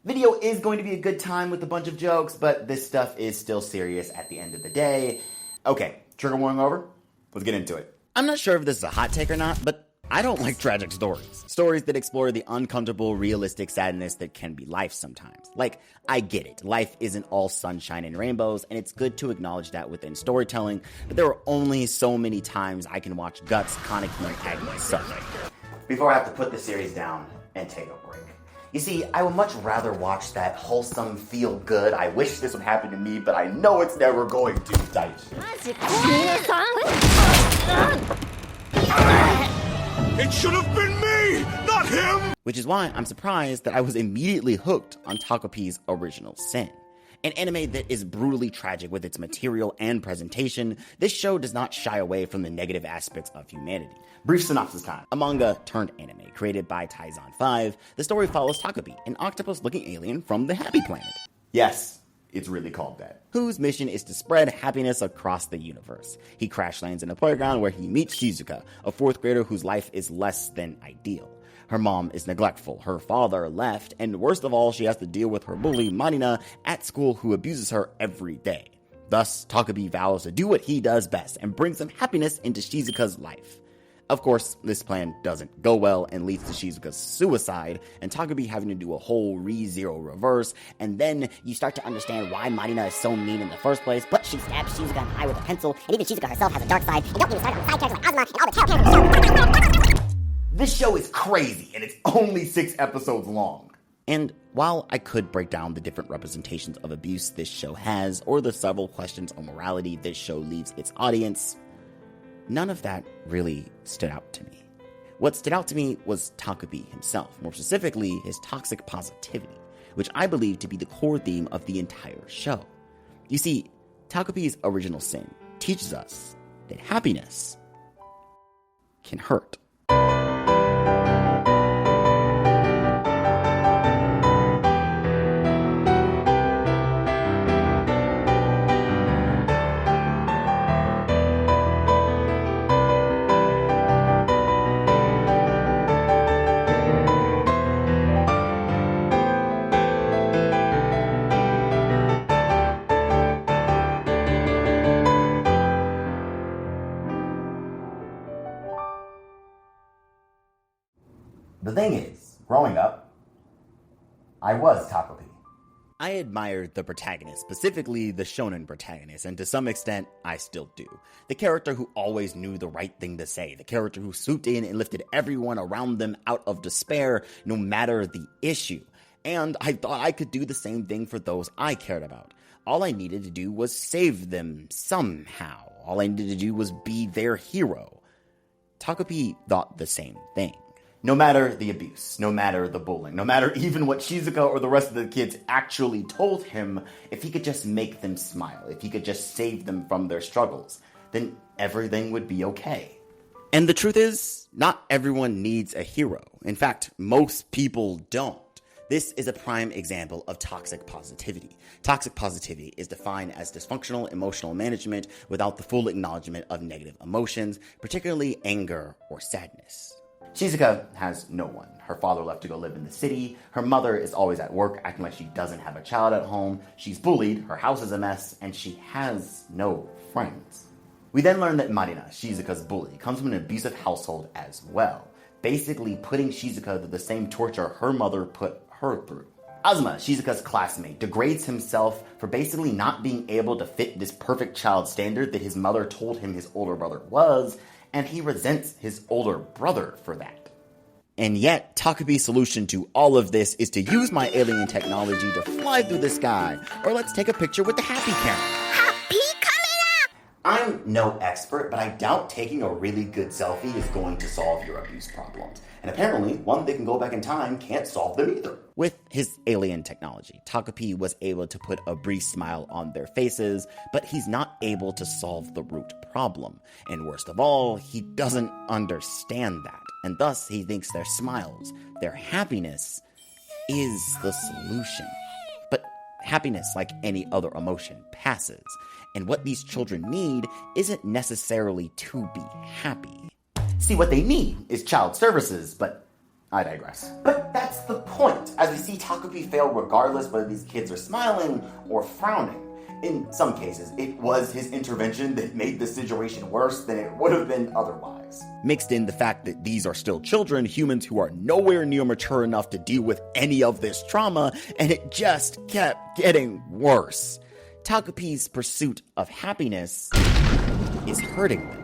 Video is going to be a good time with a bunch of jokes, but this stuff is still serious at the end of the day. Okay, trigger warning over. Let's get into it. I'm not sure if this is a hot take or not, but I don't like tragic stories. Stories that explore the uncomfortable, realistic sadness that can be life sometimes. Like, I get it. Life isn't all sunshine and rainbows, and it's good to acknowledge that within storytelling, but there are only so many times I can watch guts, Kaneki, and Agnes suffer. Before I have to put the series down and take a break. You see, I would much rather watch that wholesome, feel-good, I wish this would happen to me, but I know it's never going to type shit. It should have been me, not him! Which is why I'm surprised that I was immediately hooked on Takopi's Original Sin. An anime that is brutally tragic with its material and presentation, this show does not shy away from the negative aspects of humanity. Brief synopsis time. A manga turned anime created by Taizan 5, the story follows Takopi, an octopus-looking alien from the Happy Planet. Yes, it's really called that. Whose mission is to spread happiness across the universe. He crash lands in a playground where he meets Shizuka, a fourth grader whose life is less than ideal. Her mom is neglectful, her father left, and worst of all, she has to deal with her bully Marina at school who abuses her every day. Thus, Takopi vows to do what he does best and bring some happiness into Shizuka's life. Of course, this plan doesn't go well and leads to Shizuka's suicide, and Takopi having to do a whole ReZero reverse, and then you start to understand why Marina is so mean in the first place, but she stabs Shizuka in the eye with a pencil, and even Shizuka herself has a dark side, and don't even start on side characters like Azuma and all the tail characters. This show is crazy, and it's only 6 episodes long. And while I could break down the different representations of abuse this show has, or the several questions on morality this show leaves its audience, none of that really stood out to me. What stood out to me was Takopi himself, more specifically his toxic positivity, which I believe to be the core theme of the entire show. You see, Takopi's Original Sin teaches us that happiness can hurt. The thing is, growing up, I was Takopi. I admired the protagonist, specifically the shonen protagonist, and to some extent, I still do. The character who always knew the right thing to say, the character who swooped in and lifted everyone around them out of despair, no matter the issue. And I thought I could do the same thing for those I cared about. All I needed to do was save them somehow. All I needed to do was be their hero. Takopi thought the same thing. No matter the abuse, no matter the bullying, no matter even what Shizuka or the rest of the kids actually told him, if he could just make them smile, if he could just save them from their struggles, then everything would be okay. And the truth is, not everyone needs a hero. In fact, most people don't. This is a prime example of toxic positivity. Toxic positivity is defined as dysfunctional emotional management without the full acknowledgement of negative emotions, particularly anger or sadness. Shizuka has no one. Her father left to go live in the city. Her mother is always at work, acting like she doesn't have a child at home. She's bullied, her house is a mess, and she has no friends. We then learn that Marina, Shizuka's bully, comes from an abusive household as well, basically putting Shizuka through the same torture her mother put her through. Azuma, Shizuka's classmate, degrades himself for basically not being able to fit this perfect child standard that his mother told him his older brother was, and he resents his older brother for that. And yet, Takopi's solution to all of this is to use my alien technology to fly through the sky, or let's take a picture with the happy camera. Happy coming up! I'm no expert, but I doubt taking a really good selfie is going to solve your abuse problems. And apparently, one that can go back in time can't solve them either. With his alien technology, Takopi was able to put a brief smile on their faces, but he's not able to solve the root problem. And worst of all, he doesn't understand that. And thus, he thinks their smiles, their happiness, is the solution. But happiness, like any other emotion, passes. And what these children need isn't necessarily to be happy. See, what they need is child services, but I digress. But that's the point, as we see Takopi fail regardless whether these kids are smiling or frowning. In some cases, it was his intervention that made the situation worse than it would have been otherwise. Mixed in the fact that these are still children, humans who are nowhere near mature enough to deal with any of this trauma, and it just kept getting worse. Takopi's pursuit of happiness is hurting them.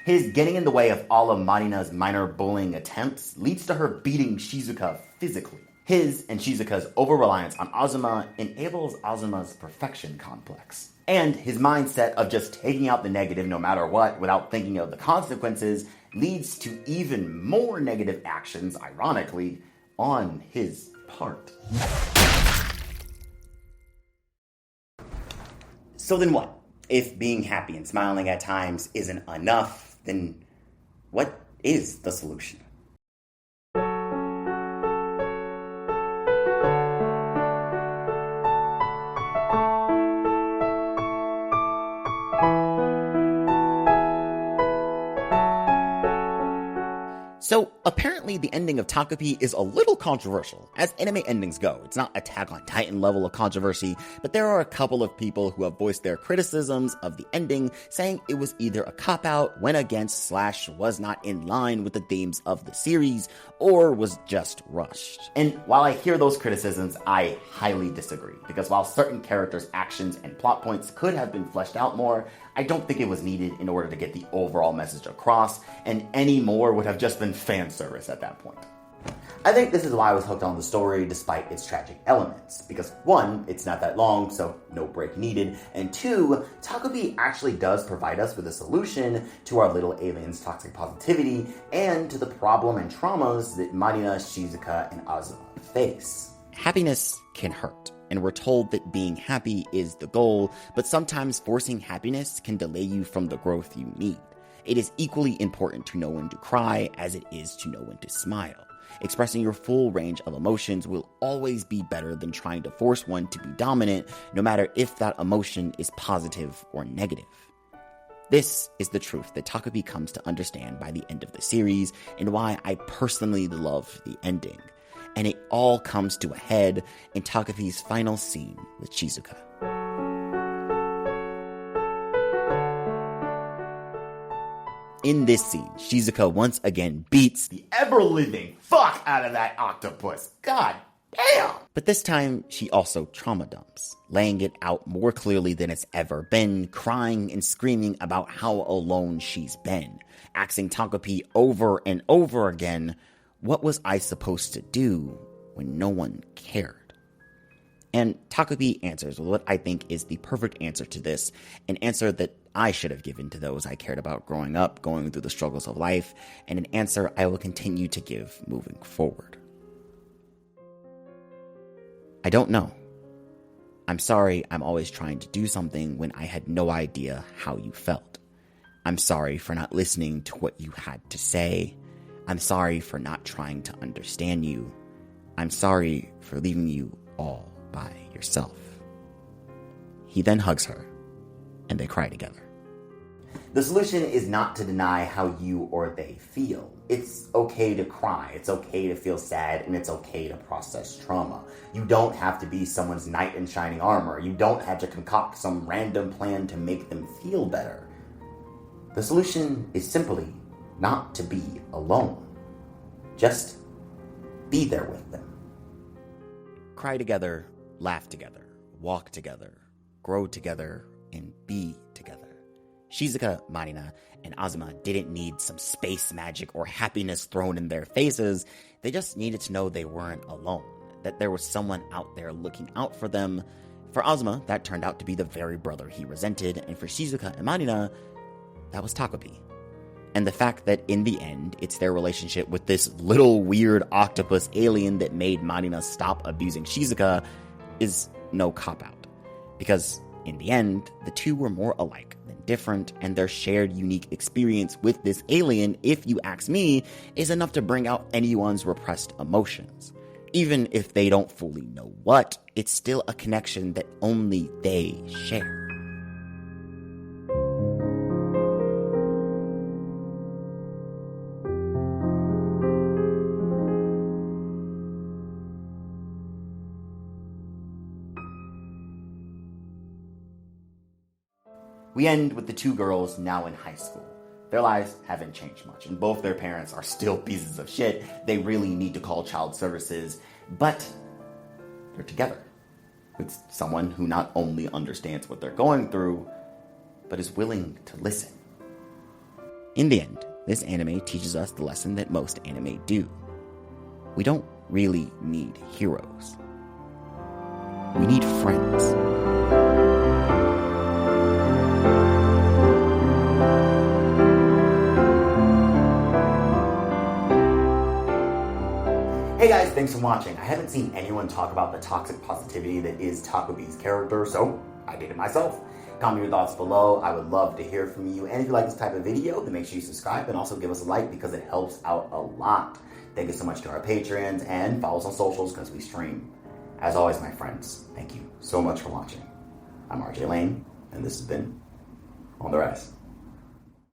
His getting in the way of all of Marina's minor bullying attempts leads to her beating Shizuka physically. His and Shizuka's over-reliance on Azuma enables Azuma's perfection complex. And his mindset of just taking out the negative no matter what without thinking of the consequences leads to even more negative actions, ironically, on his part. So then what? If being happy and smiling at times isn't enough, then what is the solution? So, apparently the ending of Takopi is a little controversial. As anime endings go, it's not Attack on Titan level of controversy, but there are a couple of people who have voiced their criticisms of the ending, saying it was either a cop-out, went against / was not in line with the themes of the series, or was just rushed. And while I hear those criticisms, I highly disagree, because while certain characters' actions and plot points could have been fleshed out more, I don't think it was needed in order to get the overall message across, and any more would have just been fan service at that point. I think this is why I was hooked on the story despite its tragic elements, because 1, it's not that long, so no break needed, and 2, Takopi actually does provide us with a solution to our little alien's toxic positivity and to the problem and traumas that Marina, Shizuka, and Azuma face. Happiness can hurt, and we're told that being happy is the goal, but sometimes forcing happiness can delay you from the growth you need. It is equally important to know when to cry as it is to know when to smile. Expressing your full range of emotions will always be better than trying to force one to be dominant, no matter if that emotion is positive or negative. This is the truth that Takopi comes to understand by the end of the series, and why I personally love the ending. And it all comes to a head in Takopi's final scene with Shizuka. In this scene, Shizuka once again beats the ever-living fuck out of that octopus. God damn! But this time, she also trauma dumps, laying it out more clearly than it's ever been, crying and screaming about how alone she's been, asking Takopi over and over again, what was I supposed to do when no one cared? And Takopi answers with what I think is the perfect answer to this, an answer that I should have given to those I cared about growing up, going through the struggles of life, and an answer I will continue to give moving forward. I don't know. I'm sorry I'm always trying to do something when I had no idea how you felt. I'm sorry for not listening to what you had to say. I'm sorry for not trying to understand you. I'm sorry for leaving you all by yourself. He then hugs her, and they cry together. The solution is not to deny how you or they feel. It's okay to cry, it's okay to feel sad, and it's okay to process trauma. You don't have to be someone's knight in shining armor. You don't have to concoct some random plan to make them feel better. The solution is simply not to be alone. Just be there with them. Cry together, laugh together, walk together, grow together, and be together. Shizuka, Marina, and Azuma didn't need some space magic or happiness thrown in their faces. They just needed to know they weren't alone, that there was someone out there looking out for them. For Azuma, that turned out to be the very brother he resented, and for Shizuka and Marina, that was Takopi. And the fact that in the end, it's their relationship with this little weird octopus alien that made Marina stop abusing Shizuka is no cop-out. Because in the end, the two were more alike than different, and their shared unique experience with this alien, if you ask me, is enough to bring out anyone's repressed emotions. Even if they don't fully know what, it's still a connection that only they share. We end with the two girls now in high school. Their lives haven't changed much, and both their parents are still pieces of shit. They really need to call child services, but they're together with someone who not only understands what they're going through, but is willing to listen. In the end, this anime teaches us the lesson that most anime do. We don't really need heroes. We need friends. Hey guys, thanks for watching. I haven't seen anyone talk about the toxic positivity that is Takopi's character, so I did it myself. Comment your thoughts below. I would love to hear from you. And if you like this type of video, then make sure you subscribe and also give us a like because it helps out a lot. Thank you so much to our patrons and follow us on socials because we stream. As always, my friends, thank you so much for watching. I'm RJ Lane, and this has been On the Rise.